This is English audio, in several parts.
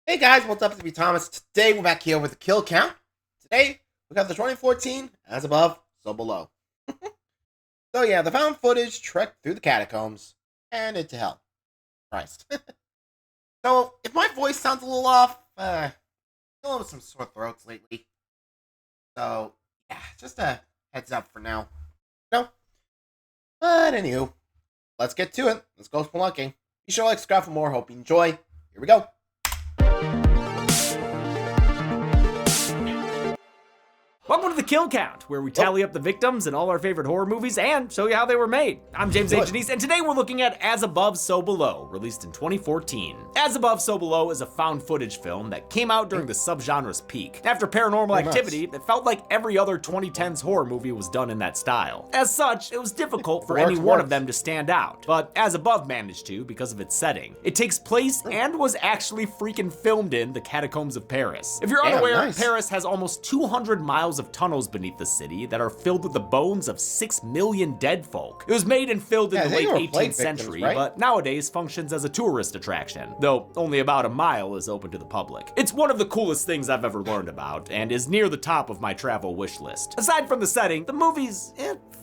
Hey guys, what's up? It's me, Thomas. Today we're back here with the kill count. Today we got the 2014 As Above, So Below. So yeah, the found footage trekked through the catacombs and into hell. Christ. So if my voice sounds a little off, dealing with some sore throats lately. So yeah, just a heads up for now. No. But anywho, let's get to it. Let's go spelunking. Be sure to like, subscribe for more. Hope you enjoy. Here we go. Welcome to the Kill Count, where we tally up the victims in all our favorite horror movies and show you how they were made. I'm James A. Janice, and today we're looking at As Above, So Below, released in 2014. As Above, So Below is a found footage film that came out during the subgenre's peak. After Paranormal Activity, it felt like every other 2010s horror movie was done in that style. As such, it was difficult for any one of them to stand out, but As Above managed to because of its setting. It takes place and was actually freaking filmed in the Catacombs of Paris. If you're unaware, Paris has almost 200 miles of tunnels beneath the city that are filled with the bones of 6 million dead folk. It was made and filled in the late 18th century, but nowadays functions as a tourist attraction, though only about a mile is open to the public. It's one of the coolest things I've ever learned about, and is near the top of my travel wish list. Aside from the setting, the movie's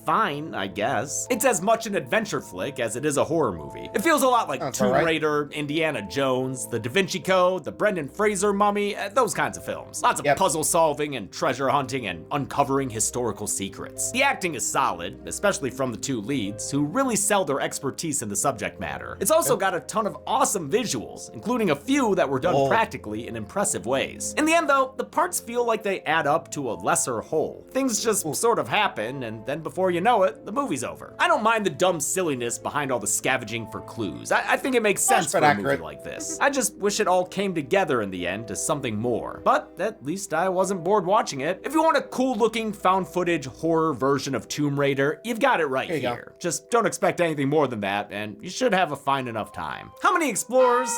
fine, I guess. It's as much an adventure flick as it is a horror movie. It feels a lot like Tomb Raider, Indiana Jones, The Da Vinci Code, the Brendan Fraser Mummy, those kinds of films. Lots of puzzle solving and treasure hunting and uncovering historical secrets. The acting is solid, especially from the two leads, who really sell their expertise in the subject matter. It's also got a ton of awesome visuals, including a few that were done practically in impressive ways. In the end though, the parts feel like they add up to a lesser whole. Things just sort of happen, and then before you know it, the movie's over. I don't mind the dumb silliness behind all the scavenging for clues. I think it makes sense for a movie like this. I just wish it all came together in the end to something more. But at least I wasn't bored watching it. If you want a cool looking found footage horror version of Tomb Raider, you've got it right here. Just don't expect anything more than that, and you should have a fine enough time. How many explorers?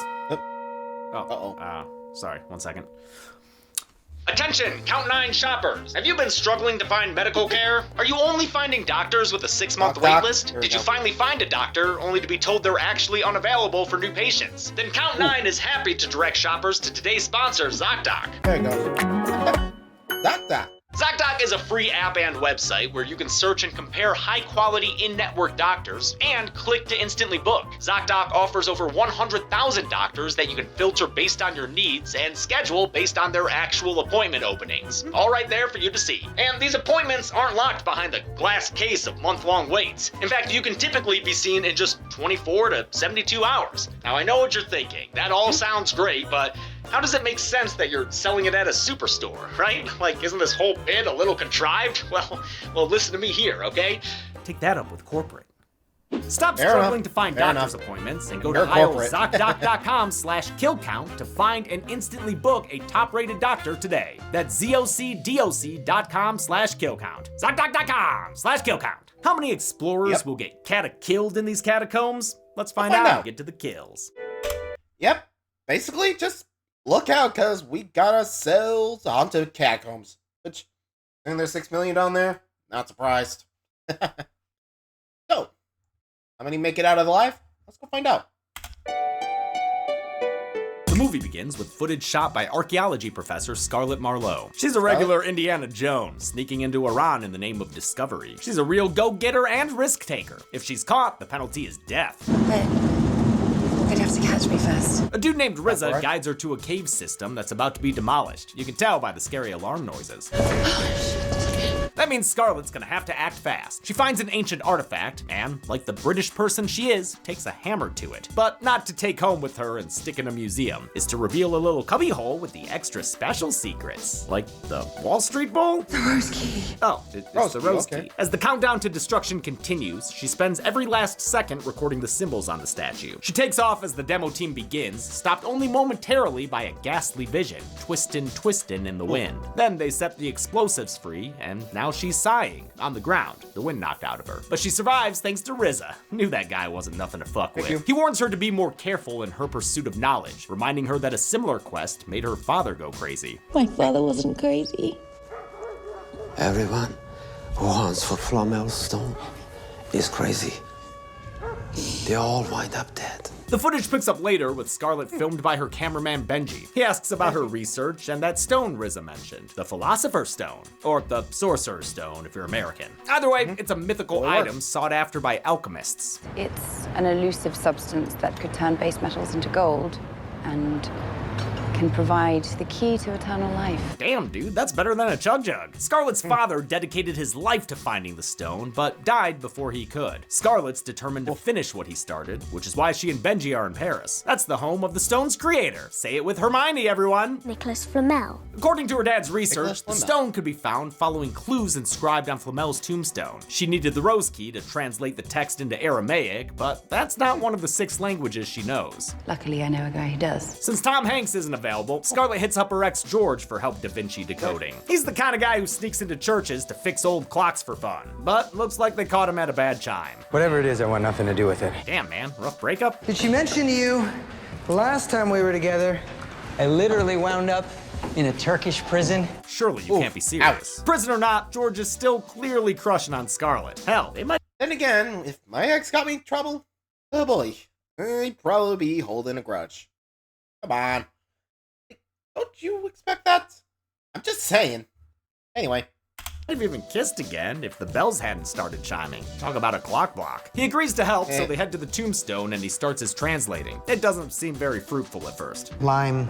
Sorry, 1 second. Attention, Count 9 shoppers. Have you been struggling to find medical care? Are you only finding doctors with a 6-month wait list? Did you finally find a doctor only to be told they're actually unavailable for new patients? Then Count 9 is happy to direct shoppers to today's sponsor, ZocDoc. There you go. ZocDoc. ZocDoc is a free app and website where you can search and compare high-quality in-network doctors and click to instantly book. ZocDoc offers over 100,000 doctors that you can filter based on your needs and schedule based on their actual appointment openings. All right there for you to see. And these appointments aren't locked behind a glass case of month-long waits. In fact, you can typically be seen in just 24 to 72 hours. Now, I know what you're thinking. That all sounds great, but how does it make sense that you're selling it at a superstore, right? Like, isn't this whole bit a little contrived? Well, listen to me here, okay? Take that up with corporate. Stop struggling to find doctor's appointments and go to ZocDoc.com/killcount to find and instantly book a top-rated doctor today. That's ZocDoc.com/killcount. ZocDoc.com/killcount. How many explorers will get killed in these catacombs? Let's find out. Get to the kills. Yep. Basically, just look out, because we got ourselves onto catacombs. Which, I think there's 6 million down there. Not surprised. So, how many make it out alive? Let's go find out. The movie begins with footage shot by archaeology professor Scarlett Marlowe. She's a regular Indiana Jones, sneaking into Iran in the name of discovery. She's a real go-getter and risk-taker. If she's caught, the penalty is death. They'd have to catch me first. A dude named Riza guides her to a cave system that's about to be demolished. You can tell by the scary alarm noises. That means Scarlett's gonna have to act fast. She finds an ancient artifact and, like the British person she is, takes a hammer to it. But not to take home with her and stick in a museum. It's to reveal a little cubbyhole with the extra special secrets. Like the Wall Street Bowl? The rose key. Oh, it's the rose key. As the countdown to destruction continues, she spends every last second recording the symbols on the statue. She takes off as the demo team begins, stopped only momentarily by a ghastly vision, twistin' in the wind. Then they set the explosives free, and now she's sighing on the ground, the wind knocked out of her. But she survives thanks to Riza. Knew that guy wasn't nothing to fuck with. He warns her to be more careful in her pursuit of knowledge, reminding her that a similar quest made her father go crazy. My father wasn't crazy. Everyone who hunts for Flamel Stone is crazy. They all wind up dead. The footage picks up later with Scarlett filmed by her cameraman Benji. He asks about her research and that stone Riza mentioned, the Philosopher's Stone, or the Sorcerer's Stone if you're American. Either way, it's a mythical item sought after by alchemists. It's an elusive substance that could turn base metals into gold and can provide the key to eternal life. Damn, dude, that's better than a chug jug. Scarlett's father dedicated his life to finding the stone, but died before he could. Scarlett's determined to finish what he started, which is why she and Benji are in Paris. That's the home of the stone's creator. Say it with Hermione, everyone. Nicholas Flamel. According to her dad's research, the Flamel. stone could be found following clues inscribed on Flamel's tombstone. She needed the rose key to translate the text into Aramaic, but that's not one of the 6 languages she knows. Luckily, I know a guy who does. Since Tom Hanks isn't available, Scarlett hits up her ex George for help Da Vinci decoding. He's the kind of guy who sneaks into churches to fix old clocks for fun, but looks like they caught him at a bad chime. Whatever it is, I want nothing to do with it. Damn, man, rough breakup? Did she mention to you, the last time we were together, I literally wound up in a Turkish prison? Surely you can't be serious. ouch. Prison or not, George is still clearly crushing on Scarlett. Hell, they might Then again, if my ex got me in trouble, oh boy, I'd probably be holding a grudge. Come on. Don't you expect that? I'm just saying. Anyway. have even kissed again if the bells hadn't started chiming. Talk about a clock block. He agrees to help, so they head to the tombstone and he starts his translating. It doesn't seem very fruitful at first. Lime.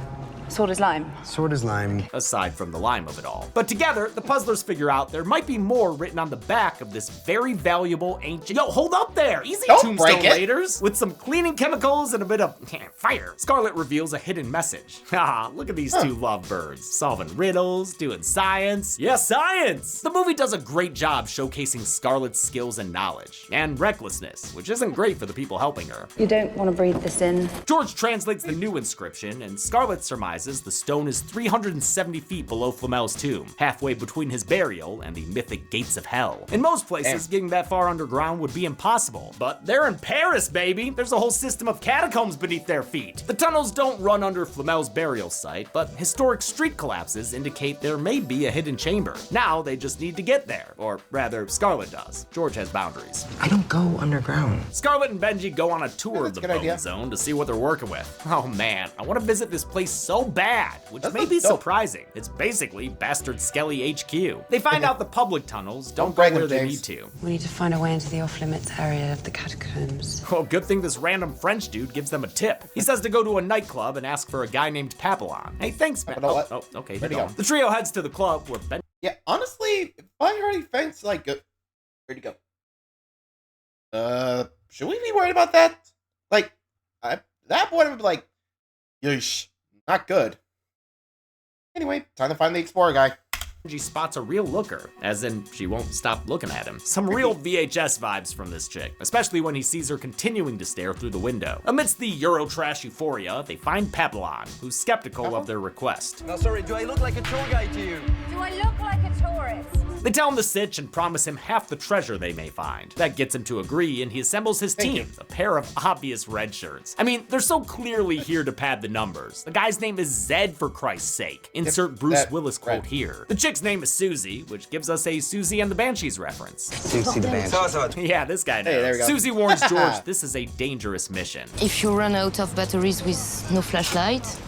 Sword is lime. Sword is lime. Aside from the lime of it all. But together, the puzzlers figure out there might be more written on the back of this very valuable ancient— Yo, hold up there! Easy, Don't tombstone break it. raiders! With some cleaning chemicals and a bit of fire. Scarlett reveals a hidden message. Haha, look at these two lovebirds. Solving riddles, doing science. Yes, science! The movie does a great job showcasing Scarlett's skills and knowledge. And recklessness, which isn't great for the people helping her. You don't want to breathe this in. George translates the new inscription, and Scarlett surmises the stone is 370 feet below Flamel's tomb, halfway between his burial and the mythic gates of hell. In most places, getting that far underground would be impossible, but they're in Paris, baby! There's a whole system of catacombs beneath their feet. The tunnels don't run under Flamel's burial site, but historic street collapses indicate there may be a hidden chamber. Now they just need to get there, or rather, Scarlett does. George has boundaries. I don't go underground. Scarlett and Benji go on a tour of the a good idea. Bone Zone to see what they're working with. Oh man, I want to visit this place so bad, which That may looks be dope. surprising. It's basically Bastard Skelly HQ. They find out the public tunnels don't go brag where them, they James. need to. We need to find a way into the off-limits area of the catacombs. Well, good thing this random French dude gives them a tip. He says to go to a nightclub and ask for a guy named Papillon. Hey, thanks, man. Papillon what? Oh, okay, Where'd you're he going. go? The trio heads to the club where Ben Yeah, honestly, if I already thinks like, where'd he go? Should we be worried about that? Like, that boy would be like, yeesh, not good. Anyway, time to find the explorer guy. Benji spots a real looker, as in she won't stop looking at him. Some real VHS vibes from this chick, especially when he sees her continuing to stare through the window. Amidst the Eurotrash euphoria, they find Papillon, who's skeptical of their request. Now, sorry, do I look like a tour guide to you? Do I look like a tourist? They tell him the sitch and promise him half the treasure they may find. That gets him to agree, and he assembles his team, a pair of obvious red shirts. I mean, they're so clearly here to pad the numbers. The guy's name is Zed, for Christ's sake. Insert Bruce that Willis quote red. here. The chick's name is Susie, which gives us a Susie and the Banshees reference. Susie the Banshee. So, Yeah, this guy knows. Hey, there we go. Susie warns George this is a dangerous mission. If you run out of batteries with no flashlight,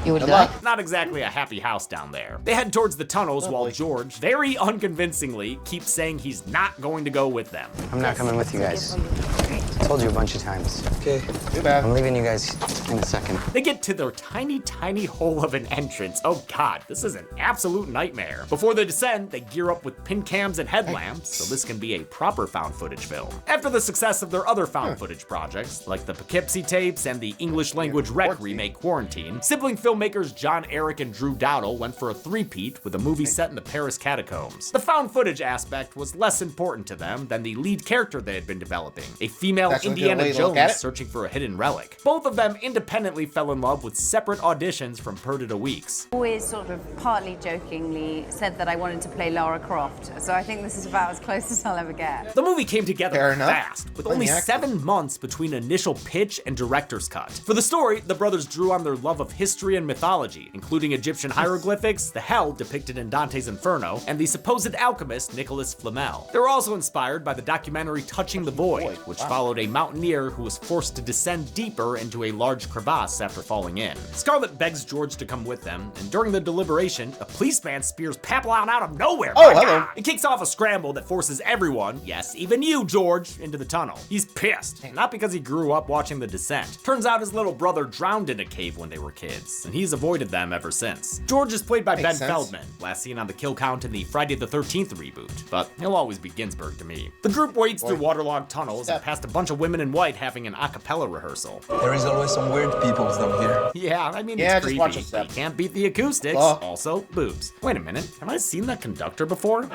you will Good die. luck. Not exactly a happy house down there. They head towards the tunnels while George, very unconvincingly, keeps saying he's not going to go with them. I'm not coming with you guys. I told you a bunch of times. okay. Too bad. I'm leaving you guys in a second. They get to their tiny, tiny hole of an entrance. Oh god, this is an absolute nightmare. Before they descend, they gear up with pin cams and headlamps, so this can be a proper found footage film. After the success of their other found footage projects, like the Poughkeepsie tapes and the English language rec Quarantine. remake Quarantine, sibling filmmakers John Eric and Drew Dowdle went for a three-peat with a movie set in the Paris catacombs. The found footage aspect was less important to them than the lead character they had been developing, a female That's a good Indiana way to look at Jones it. searching for a hidden relic. Both of them independently fell in love with separate auditions from Perdita Weeks. Always sort of partly jokingly said that I wanted to play Lara Croft, so I think this is about as close as I'll ever get. The movie came together Fair enough. fast, with Plenty only acting. 7 months between initial pitch and director's cut. For the story, the brothers drew on their love of history Arthurian mythology, including Egyptian hieroglyphics, the hell depicted in Dante's Inferno, and the supposed alchemist Nicholas Flamel. They were also inspired by the documentary Touching the Void, which followed a mountaineer who was forced to descend deeper into a large crevasse after falling in. Scarlet begs George to come with them, and during the deliberation, a policeman spears Papillon out of nowhere. Oh, hello. It kicks off a scramble that forces everyone, yes, even you, George, into the tunnel. He's pissed, not because he grew up watching the descent. Turns out his little brother drowned in a cave when they were kids, and he's avoided them ever since. George is played by Ben Feldman, last seen on the kill count in the Friday the 13th reboot, but he'll always be Ginsburg to me. The group wades through waterlogged tunnels and past a bunch of women in white having an a cappella rehearsal. There is always some weird people down here. Yeah, I mean, Yeah, it's just creepy. watch yourself. You can't beat the acoustics. Oh. Also, boobs. Wait a minute, have I seen that conductor before?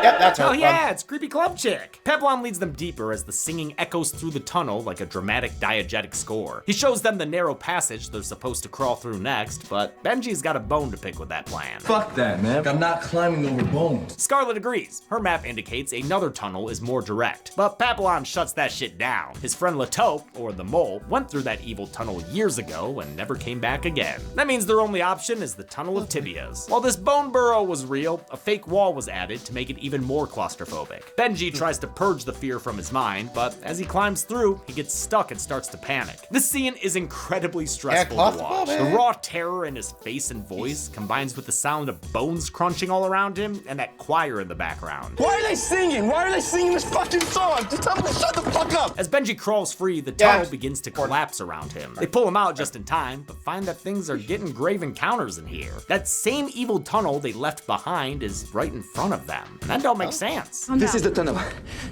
Yep, that's her. Oh yeah, it's Creepy Club Chick. Papillon leads them deeper as the singing echoes through the tunnel like a dramatic diegetic score. He shows them the narrow passage they're supposed to crawl through next, but Benji's got a bone to pick with that plan. Fuck that, man. I'm not climbing over bones. Scarlet agrees. Her map indicates another tunnel is more direct, but Papillon shuts that shit down. His friend Lataupe, or the Mole, went through that evil tunnel years ago and never came back again. That means their only option is the Tunnel of Tibias. While this bone burrow was real, a fake wall was added to make it even more claustrophobic. Benji tries to purge the fear from his mind, but as he climbs through, he gets stuck and starts to panic. This scene is incredibly stressful to watch. The raw terror in his face and voice combines with the sound of bones crunching all around him and that choir in the background. Why are they singing? Why are they singing this fucking song? Just tell them to shut the fuck up. As Benji crawls free, the tunnel begins to collapse around him. They pull him out just in time, but find that things are getting grave encounters in here. That same evil tunnel they left behind is right in front of them. And that don't make sense. This is the tunnel.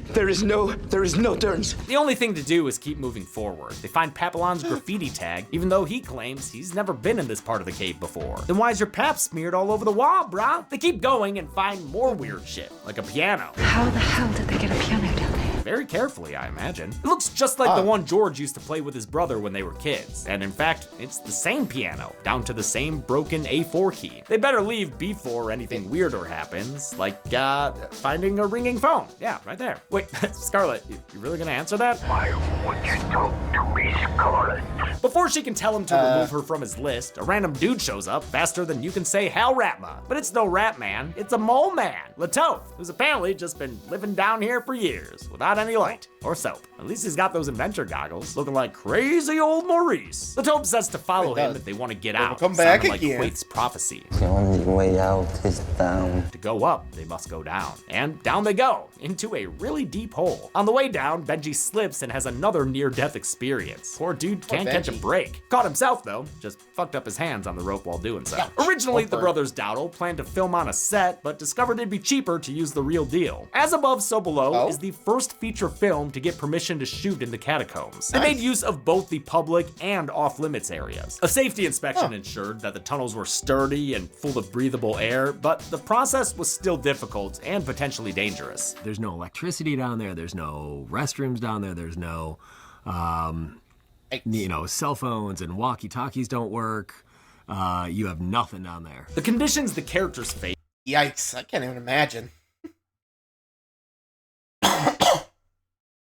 There is no turns. The only thing to do is keep moving forward. They find Papillon's graffiti tag, even though he claims he's never been in this part of the cave before. Then why is your pap smeared all over the wall, brah? They keep going and find more weird shit, like a piano. How the hell did they get a piano down there? Very carefully, I imagine. It looks just like the one George used to play with his brother when they were kids. And in fact, it's the same piano, down to the same broken A4 key. They better leave before anything weirder happens, like finding a ringing phone. Yeah, right there. Wait, Scarlet, you really gonna answer that? Why would you talk to me, Scarlet? Before she can tell him to remove her from his list, a random dude shows up faster than you can say Hal Ratma. But it's no rat man, it's a mole man, Lataupe, who's apparently just been living down here for years without any light or soap. At least he's got those adventure goggles, looking like crazy old Maurice. Lataupe says to follow him if they want to get out. Come back sounding like again. Quait's prophecy. The only way out is down. To go up, they must go down. And down they go, into a really deep hole. On the way down, Benji slips and has another near-death experience. Poor dude can't catch a break. Caught himself though, just fucked up his hands on the rope while doing so. Originally, the brothers Dowdle planned to film on a set, but discovered it'd be cheaper to use the real deal. As Above, So Below is the first feature film to get permission to shoot in the catacombs. They made use of both the public and off-limits areas. A safety inspection ensured that the tunnels were sturdy and full of breathable air, but the process was still difficult and potentially dangerous. There's no electricity down there, there's no restrooms down there, there's no, cell phones and walkie-talkies don't work. You have nothing down there. The conditions the characters face. Yikes, I can't even imagine.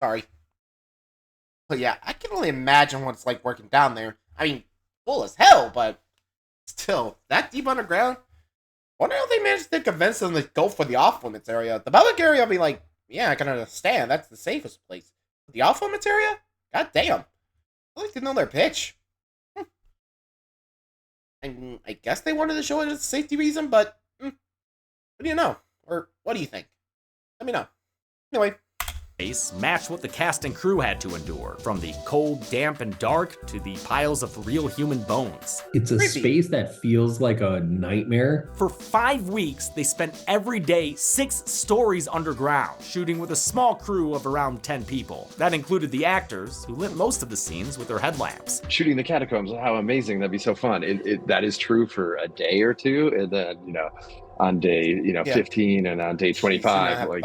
Sorry. But yeah, I can only imagine what it's like working down there. I mean, full as hell, but still, that deep underground? Wonder how they managed to convince them to go for the off-limits area. The public area, I'll be like, yeah, I can understand. That's the safest place. The off-limits area? God damn. I like to know their pitch. I guess they wanted to show it as a safety reason, but what do you know? Or what do you think? Let me know. Anyway. Match what the cast and crew had to endure, from the cold, damp, and dark to the piles of real human bones. It's a space that feels like a nightmare. For 5 weeks, they spent every day 6 stories underground, shooting with a small crew of around 10 people. That included the actors, who lit most of the scenes with their headlamps. Shooting the catacombs, how amazing, that'd be so fun. That is true for a day or two, and then, on day 15 and on day 25. Like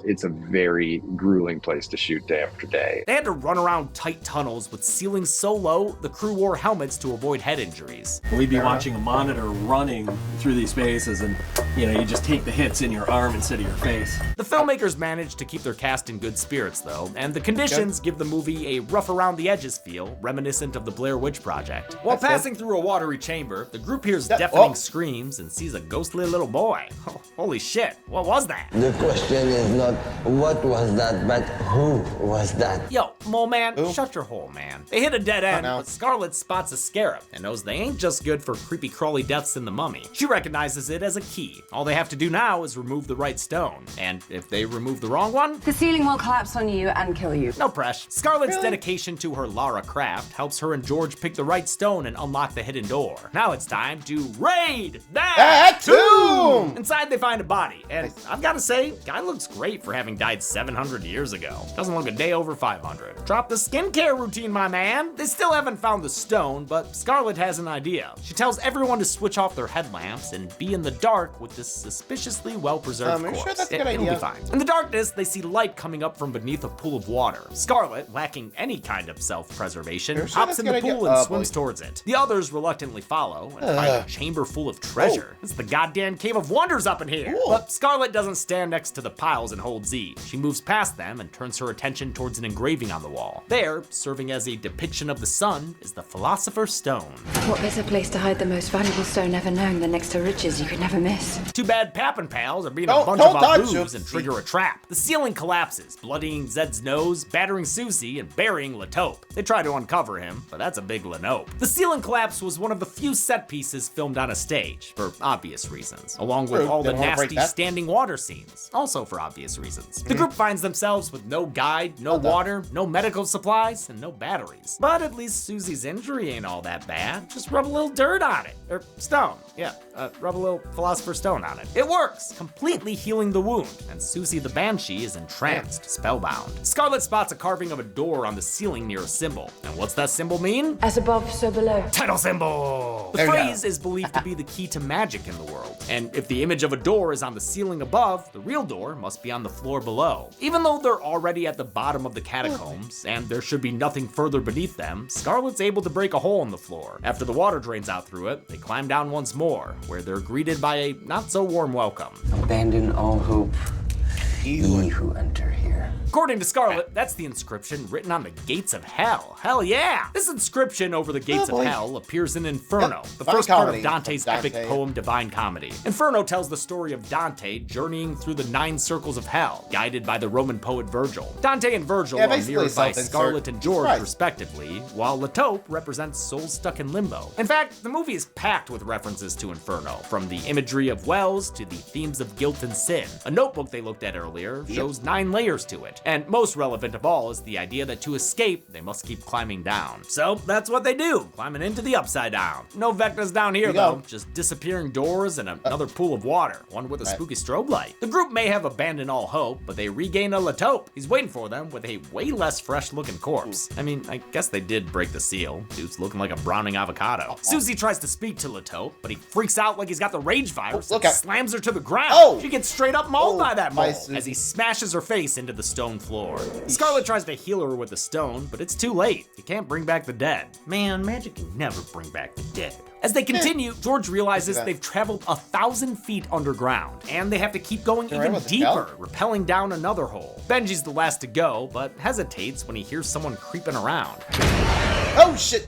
it's a very grueling place to shoot day after day. They had to run around tight tunnels with ceilings so low the crew wore helmets to avoid head injuries. We'd be watching a monitor running through these spaces, and you just take the hits in your arm instead of your face. The filmmakers managed to keep their cast in good spirits though, and the conditions give the movie a rough around the edges feel, reminiscent of the Blair Witch Project. While passing through a watery chamber, the group hears deafening screams and sees a ghostly little boy. Oh, holy shit, what was that? The question is not what was that, but who was that? Yo, mole man, shut your hole, man. They hit a dead end, but Scarlet spots a scarab and knows they ain't just good for creepy crawly deaths in the mummy. She recognizes it as a key. All they have to do now is remove the right stone. And if they remove the wrong one, The ceiling will collapse on you and kill you. no press. Scarlet's dedication to her Lara craft helps her and George pick the right stone and unlock the hidden door. Now it's time to raid that tomb! Inside they find a body, and I've gotta say, guy looks great for having died 700 years ago. Doesn't look a day over 500. Drop the skincare routine, my man. They still haven't found the stone, but Scarlet has an idea. She tells everyone to switch off their headlamps and be in the dark with this suspiciously well-preserved corpse. Sure that's a good It'll idea. be fine. In the darkness, they see light coming up from beneath a pool of water. Scarlet, lacking any kind of self-preservation, Sure hops that's in a the good pool idea. and swims towards it. The others reluctantly follow and find a chamber full of treasure. It's the goddamn Cave of Wonders up in here. But Scarlet doesn't stand next to the piles and hold Z. She moves past them and turns her attention towards an engraving on the wall. There, serving as a depiction of the sun, is the Philosopher's Stone. What better place to hide the most valuable stone ever known than next to riches you could never miss? Too bad Pap and Pals are being Don't- a bunch don't of touch aboos it. and trigger a trap. The ceiling collapses, bloodying Zed's nose, battering Susie, and burying Latope. They try to uncover him, but that's a big Lanope. The ceiling collapse was one of the few set pieces filmed on a stage, for obvious reasons, along with True, all they the don't wanna break nasty that. standing water scenes, also for obvious reasons. The group finds themselves with no guide, no water, no medical supplies, and no batteries. But at least Susie's injury ain't all that bad. Just rub a little dirt on it. Or stone. Yeah, rub a little Philosopher's Stone on it. It works, completely healing the wound, and Susie the Banshee is entranced, spellbound. Scarlet spots a carving of a door on the ceiling near a symbol. And what's that symbol mean? As above, so below. Title symbol! The There we go. phrase is believed to be the key to magic in the world. And if the image of a door is on the ceiling above, the real door must be on the floor below. Even though they're already at the bottom of the catacombs, and there should be nothing further beneath them, Scarlet's able to break a hole in the floor. After the water drains out through it, they climb down once more, where they're greeted by a not-so-warm welcome. Abandon all hope. Ye who enter here. According to Scarlet, that's the inscription written on the gates of hell. Hell yeah! This inscription over the gates of hell appears in Inferno, the Divine first part Comedy of Dante's from Dante. epic poem Divine Comedy. Inferno tells the story of Dante journeying through the 9 circles of hell, guided by the Roman poet Virgil. Dante and Virgil are basically mirrored by self-insert. Scarlet and George, Right. respectively, while Latope represents souls stuck in limbo. In fact, the movie is packed with references to Inferno, from the imagery of wells to the themes of guilt and sin. A notebook they looked at earlier shows 9 layers to it, and most relevant of all is the idea that to escape, they must keep climbing down. So that's what they do, climbing into the upside down. No Vecnas down here though, just disappearing doors and another pool of water, one with a spooky strobe light. The group may have abandoned all hope, but they regain a Latope. He's waiting for them with a way less fresh looking corpse. I mean, I guess they did break the seal. Dude's looking like a browning avocado. Susie tries to speak to Latope, but he freaks out like he's got the rage virus and slams her to the ground. She gets straight up mauled by that mole as he smashes her face into the stone floor. Scarlet tries to heal her with a stone, but it's too late. You can't bring back the dead. Man, magic can never bring back the dead. As they continue, George realizes they've traveled 1,000 feet underground, and they have to keep going even deeper, rappelling down another hole. Benji's the last to go, but hesitates when he hears someone creeping around. Oh shit!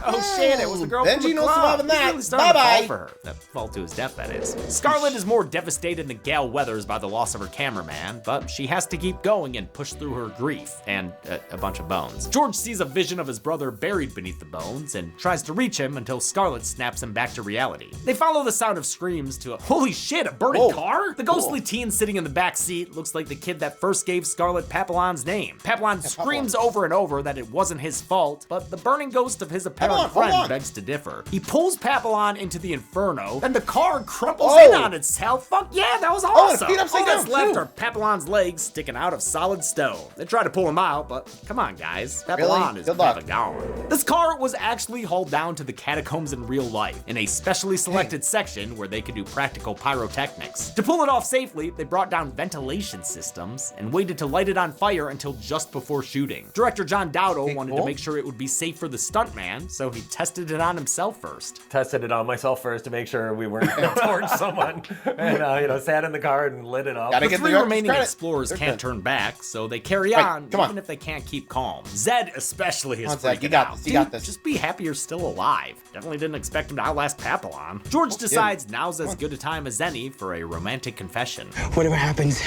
Oh shit, it was the girl from Benji the knows club. surviving He's that. really starting to Bye-bye. fall for her. That fall to his death, that is. Scarlet is more devastated than Gal Weathers by the loss of her cameraman, but she has to keep going and push through her grief and a bunch of bones. George sees a vision of his brother buried beneath the bones and tries to reach him until Scarlet snaps him back to reality. They follow the sound of screams to a holy shit, a burning car? The ghostly teen sitting in the back seat looks like the kid that first gave Scarlet Papillon's name. Papillon screams over and over that it wasn't his fault, but the burning ghost of his apparent Scarlet hold on. friend begs to differ. He pulls Papillon into the Inferno, then the car crumples Oh. in on itself. Fuck yeah, that was awesome. feet upside All that's down, left too. are Papillon's legs sticking out of solid stone. They try to pull him out, but come on, guys. Papillon is Good luck. kinda gone. This car was actually hauled down to the catacombs in real life, in a specially selected section where they could do practical pyrotechnics. To pull it off safely, they brought down ventilation systems and waited to light it on fire until just before shooting. Director John Dowdle wanted to make sure it would be safe for the stuntman, so he tested it on himself first. Tested it on myself first to make sure we weren't going to torch someone, and sat in the car and lit it up. The three remaining explorers can't turn back, so they carry on, even if they can't keep calm. Zed especially is freaking out. You got this. Just be happy you're still alive. Definitely didn't expect him to outlast Papillon. George decides now's as good a time as any for a romantic confession. Whatever happens,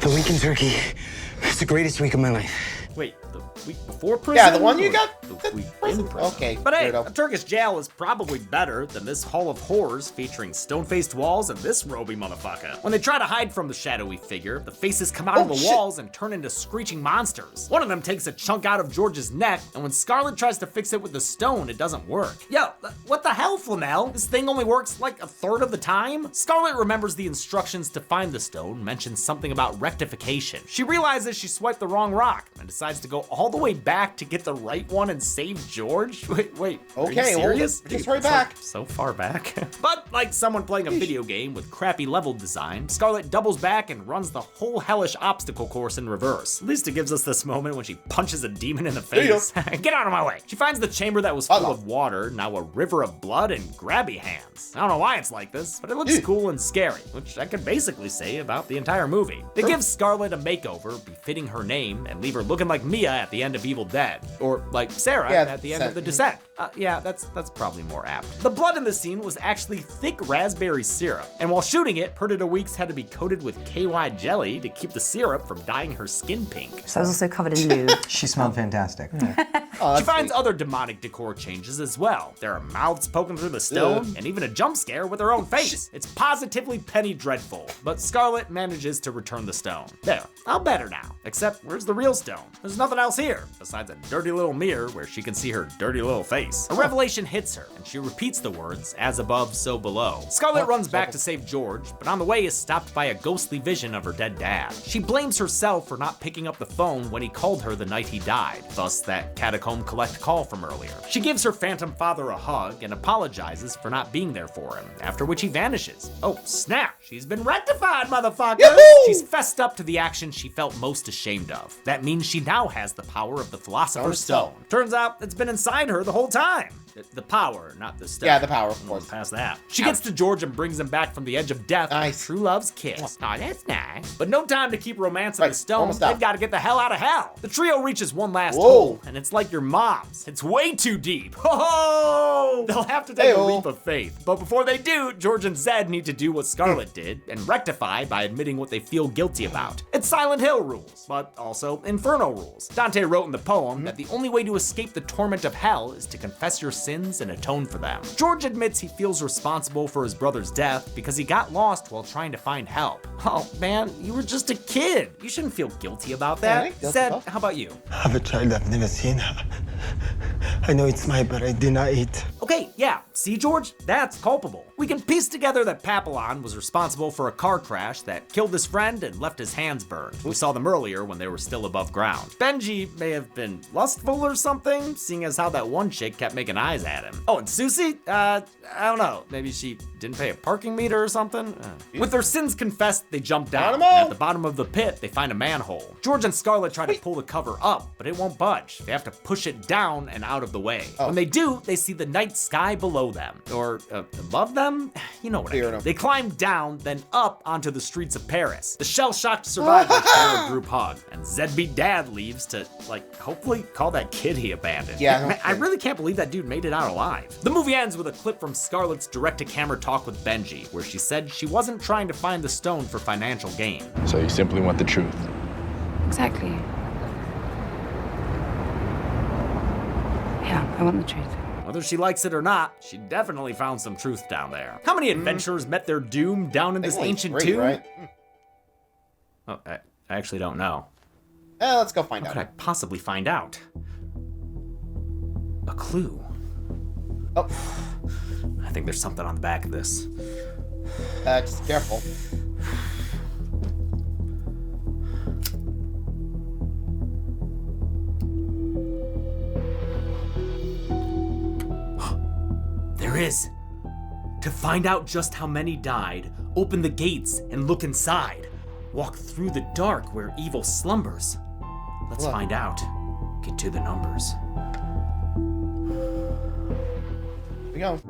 the week in Turkey, it's the greatest week of my life. Wait, the week before prison? Yeah, the one you got. The week in prison. Okay. But hey, weirdo. a Turkish jail is probably better than this hall of horrors featuring stone-faced walls and this roby motherfucker. When they try to hide from the shadowy figure, the faces come out of the walls and turn into screeching monsters. One of them takes a chunk out of George's neck, and when Scarlet tries to fix it with the stone, it doesn't work. Yo, what the hell, Flanell? This thing only works like a third of the time? Scarlet remembers the instructions to find the stone mention something about rectification. She realizes she swiped the wrong rock and decides to go all the way back to get the right one and save George. Wait. Okay, are you serious? just hurry back. So far back. But like someone playing a video game with crappy level design, Scarlet doubles back and runs the whole hellish obstacle course in reverse. At least it gives us this moment when she punches a demon in the face. Get out of my way. She finds the chamber that was full of water, now a river of blood and grabby hands. I don't know why it's like this, but it looks cool and scary, which I could basically say about the entire movie. They give Scarlet a makeover befitting her name and leave her looking like Mia at the end of Evil Dead, or like Sarah at the end of The Descent. Yeah, that's probably more apt. The blood in the scene was actually thick raspberry syrup, and while shooting it, Perdita Weeks had to be coated with KY jelly to keep the syrup from dyeing her skin pink. So I was also covered in lube. She smelled fantastic. She finds other demonic decor changes as well. There are mouths poking through the stone, and even a jump scare with her own face. It's positively Penny Dreadful, but Scarlet manages to return the stone. There, I'll bet her now. Except, where's the real stone? There's nothing else here, besides a dirty little mirror where she can see her dirty little face. A revelation hits her, and she repeats the words, as above, so below. Scarlet runs back to save George, but on the way is stopped by a ghostly vision of her dead dad. She blames herself for not picking up the phone when he called her the night he died, thus that Catacomb collect call from earlier. She gives her phantom father a hug and apologizes for not being there for him, after which he vanishes. Oh, snap! She's been rectified, motherfucker! She's fessed up to the action she felt most ashamed of. That means she now has the power of the Philosopher's Stone. Turns out it's been inside her the whole time. The power, not the stone. Yeah, the power, of course. Past that. She gets to George and brings him back from the edge of death with true love's kiss. Aw, that's nice. But no time to keep romancing the stone. They've got to get the hell out of hell. The trio reaches one last hole, and it's like your mom's. It's way too deep. Ho! They'll have to take a leap of faith. But before they do, George and Zed need to do what Scarlet did and rectify by admitting what they feel guilty about. It's Silent Hill rules, but also Inferno rules. Dante wrote in the poem that the only way to escape the torment of hell is to confess your sins and atone for them. George admits he feels responsible for his brother's death because he got lost while trying to find help. Oh man, you were just a kid. You shouldn't feel guilty about that. Zed, how about you? I have a child I've never seen. I know it's mine, but I deny it. Okay, yeah, see George? That's culpable. We can piece together that Papillon was responsible for a car crash that killed his friend and left his hands burned. We saw them earlier when they were still above ground. Benji may have been lustful or something, seeing as how that one chick kept making eyes at him. Oh, and Susie? I don't know. Maybe she didn't pay a parking meter or something? With their sins confessed, they jump down. And at the bottom of the pit, they find a manhole. George and Scarlet try to pull the cover up, but it won't budge. They have to push it down and out of the way. When they do, they see the night sky below them. Or above them? You know what I mean. They climb down, then up onto the streets of Paris. The shell-shocked survivors share a group hug, and Zedbeat Dad leaves to, like, hopefully call that kid he abandoned. Yeah. Man, I really can't believe that dude made it out alive. The movie ends with a clip from Scarlett's direct-to-camera talk with Benji, where she said she wasn't trying to find the stone for financial gain. So you simply want the truth. Exactly. Yeah, I want the truth. Whether she likes it or not, she definitely found some truth down there. How many adventurers met their doom down in this ancient tomb? Right? Oh, I actually don't know. Let's go find out. What could I possibly find out? A clue. Oh. I think there's something on the back of this. Just careful. There is. To find out just how many died, open the gates and look inside. Walk through the dark where evil slumbers. Let's find out. Get to the numbers. Here we go.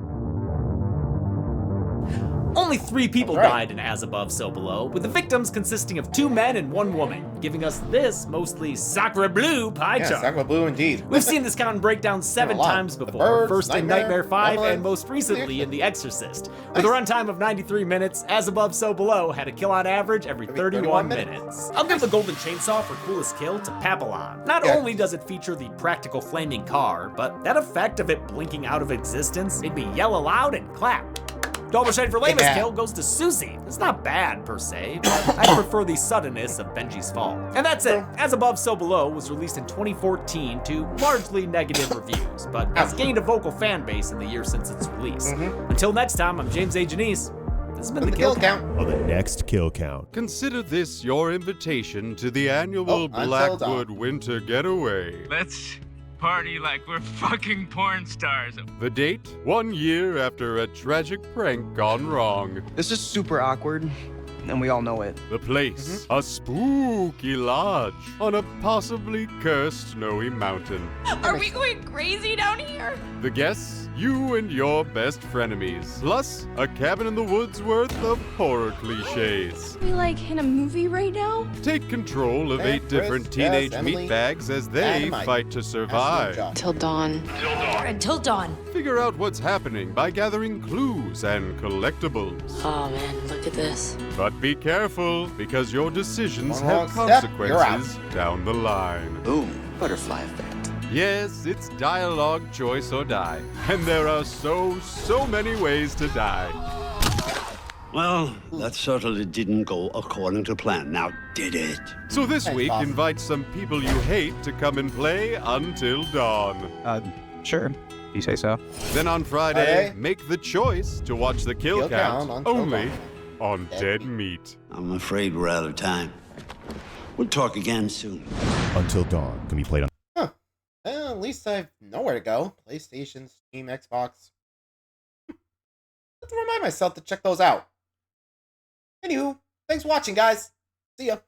Only 3 people died in As Above, So Below, with the victims consisting of 2 men and 1 woman, giving us this mostly sacre bleu pie chart. Sacre bleu indeed. We've seen this count and breakdown 7 times before, first in Nightmare 5 and most recently in The Exorcist. With a runtime of 93 minutes, As Above, So Below had a kill on average every 31 minutes. I'll give the Golden Chainsaw for coolest kill to Papillon. Not only does it feature the practical flaming car, but that effect of it blinking out of existence made me yell aloud and clap. Double shade for lamest kill goes to Susie. It's not bad per se, but I prefer the suddenness of Benji's fall. And that's it. As Above, So Below was released in 2014 to largely negative reviews, but has gained a vocal fan base in the year since its release. Until next time, I'm James A. Janice. This has been the Kill Count. On the next Kill Count. Consider this your invitation to the annual Blackwood Winter Getaway. Let's party like we're fucking porn stars. The date? 1 year after a tragic prank gone wrong. This is super awkward, and we all know it. The place? A spooky lodge on a possibly cursed snowy mountain. Are we going crazy down here? The guests? You and your best frenemies. Plus, a cabin in the woods worth of horror cliches. Are we like in a movie right now? Take control of 8 different teenage meatbags as they fight to survive. Till dawn. Until dawn. Figure out what's happening by gathering clues and collectibles. Oh man, look at this. But be careful, because your decisions One have wrong step, consequences down the line. Boom, butterfly effect. Yes, it's dialogue, choice, or die. And there are so many ways to die. Well, that certainly didn't go according to plan, now did it? So this week, invite some people you hate to come and play Until Dawn. Sure. You say so. Then on Friday, make the choice to watch the Kill Count only on Dead Meat. I'm afraid we're out of time. We'll talk again soon. Until Dawn can be played on. Well, at least I know where to go. PlayStation, Steam, Xbox. I have to remind myself to check those out. Anywho, thanks for watching, guys. See ya.